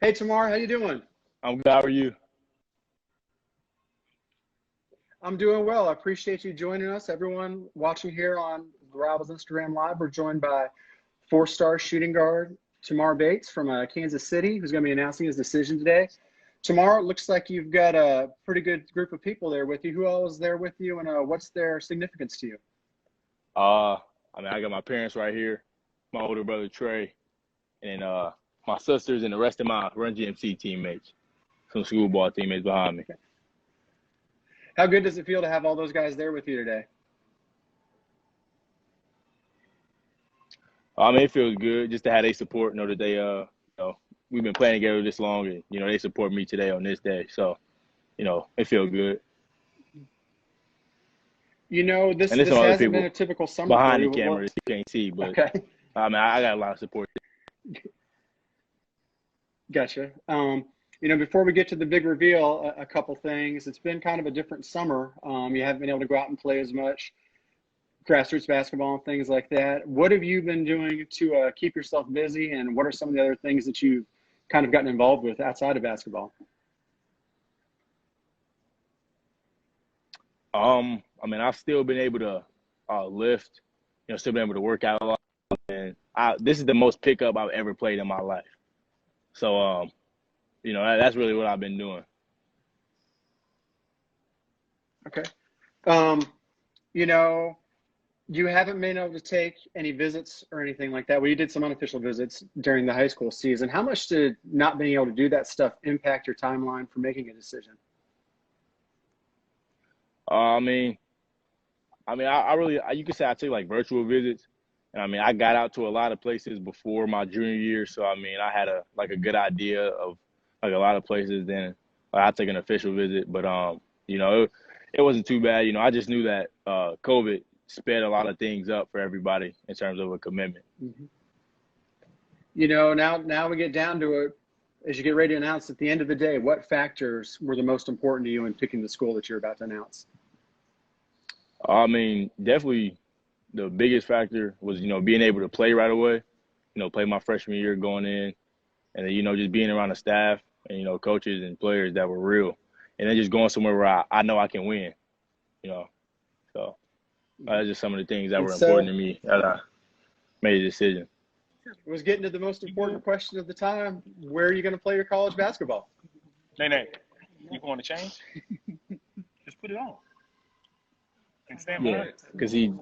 Hey Tamar, how you doing? I'm good. How are you? I'm doing well. I appreciate you joining us. Everyone watching here on the Rivals Instagram Live, we're joined by four-star shooting guard Tamar Bates from Kansas City, who's going to be announcing his decision today. Tamar, it looks like you've got a pretty good group of people there with you. Who all is there with you, and what's their significance to you? Uh, I got my parents right here, my older brother Trey, and my sisters and the rest of my Run GMC teammates, some school ball teammates behind me. How good does it feel to have all those guys there with you today? It feels good just to have their support. Know that they we've been playing together this long, and they support me today on this day. So it feels good. You know, this And there's this some other hasn't been people a typical summer for behind the you. camera that you can't see, but Okay, I got a lot of support. gotcha. Before we get to the big reveal, a couple things. It's been kind of a different summer. You haven't been able to go out and play as much grassroots basketball and things like that. What have you been doing to keep yourself busy, and what are some of the other things that you've kind of gotten involved with outside of basketball? I've still been able to lift, still been able to work out a lot. And this is the most pickup I've ever played in my life. So, that's really what I've been doing. Okay. Um, you know, you haven't been able to take any visits or anything like that. Well, you did some unofficial visits during the high school season. How much did not being able to do that stuff impact your timeline for making a decision? Uh, I mean, I really, you could say I take like virtual visits. And I got out to a lot of places before my junior year. So, I had a good idea of like a lot of places. Then I take an official visit, but, it wasn't too bad. I just knew that COVID sped a lot of things up for everybody in terms of a commitment. Mhm. Now we get down to it. As you get ready to announce at the end of the day, what factors were the most important to you in picking the school that you're about to announce? Definitely the biggest factor was, being able to play right away, play my freshman year going in, and then, just being around the staff and, coaches and players that were real. And then just going somewhere where I know I can win, you know. So that's just some of the things that And were important so to me as I made a decision. was getting to the most important question of the time. Where are you going to play your college basketball? Nay, you want to change? Just put it on and stand Yeah, behind it. because you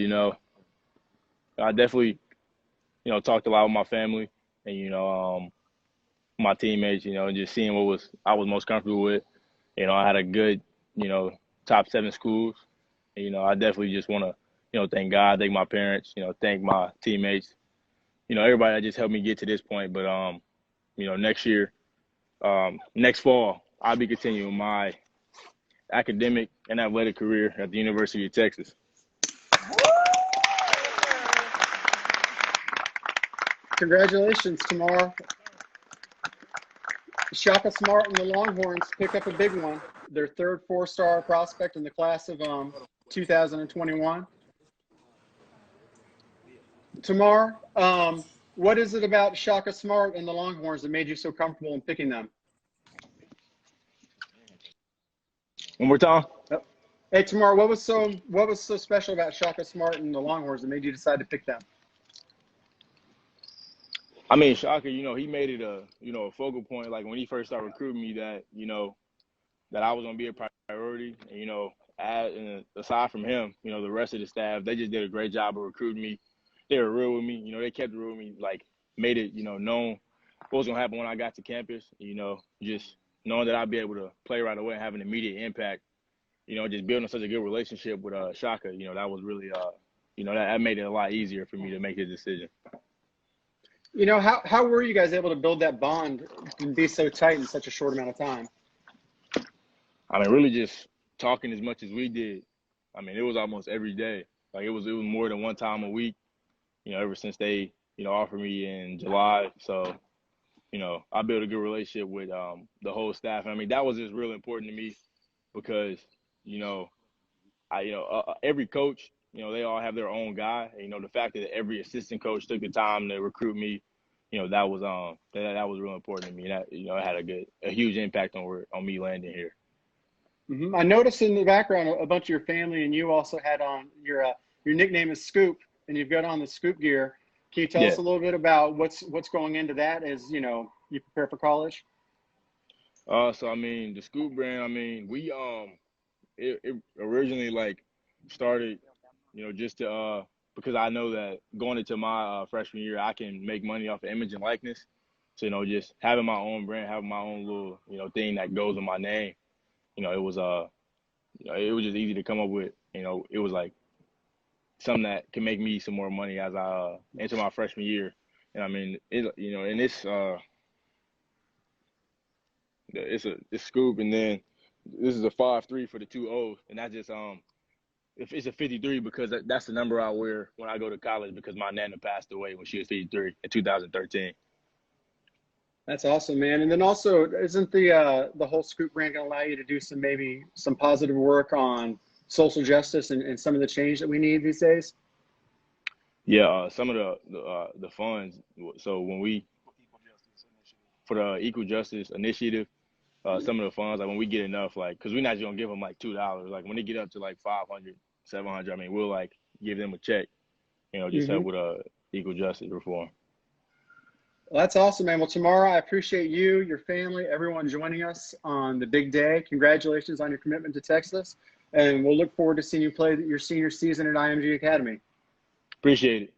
know, I definitely, talked a lot with my family and, my teammates, and just seeing what I was most comfortable with. I had a good, you know, top seven schools. And, I definitely just want to, thank God, thank my parents, thank my teammates, everybody that just helped me get to this point. But, next year, next fall, I'll be continuing my academic and athletic career at the University of Texas. Congratulations, Tamar. Shaka Smart and the Longhorns pick up a big one. Their third four-star prospect in the class of 2021. Tamar, what is it about Shaka Smart and the Longhorns that made you so comfortable in picking them? One more time. Hey, Tamar, what was so special about Shaka Smart and the Longhorns that made you decide to pick them? Shaka, he made it a focal point. Like when he first started recruiting me, that that I was gonna be a priority. And, and aside from him, the rest of the staff, they just did a great job of recruiting me. They were real with me. They kept it real with me. Like made it, known what was gonna happen when I got to campus. Just knowing that I'd be able to play right away and have an immediate impact. Just building such a good relationship with Shaka. That was really that made it a lot easier for me to make his decision. How were you guys able to build that bond and be so tight in such a short amount of time? Really just talking as much as we did. It was almost every day. Like it was more than one time a week, ever since they, offered me in July. So, I built a good relationship with the whole staff. That was just real important to me because, every coach, they all have their own guy. And, the fact that every assistant coach took the time to recruit me, that was that was real important to me. That it had a huge impact on me landing here. I noticed in the background a bunch of your family, and you also had on your nickname is Scoop, and you've got on the Scoop gear. Can you tell us a little bit about what's going into that as you prepare for college? So I mean, the Scoop brand. I mean, we it originally like started, just to because I know that going into my freshman year, I can make money off of image and likeness. So just having my own brand, having my own little thing that goes with my name. It was it was just easy to come up with. It was like something that can make me some more money as I enter my freshman year. And I mean, and it's Scoop, and then this is a 5'3" for the 2 O's, and that just if it's a 53 because that's the number I wear when I go to college because my nana passed away when she was 53 in 2013. That's awesome, man. And then also, isn't the whole Scoop brand going to allow you to do some positive work on social justice and some of the change that we need these days? Yeah, some of the funds. So when for the Equal Justice Initiative, some of the funds, like when we get enough, like, because we're not just gonna give them like $2. Like when they get up to like 500, 700, I mean, we'll like give them a check, just help with equal justice reform. Well, that's awesome, man. Well, Tamar, I appreciate you, your family, everyone joining us on the big day. Congratulations on your commitment to Texas, and we'll look forward to seeing you play your senior season at IMG Academy. Appreciate it.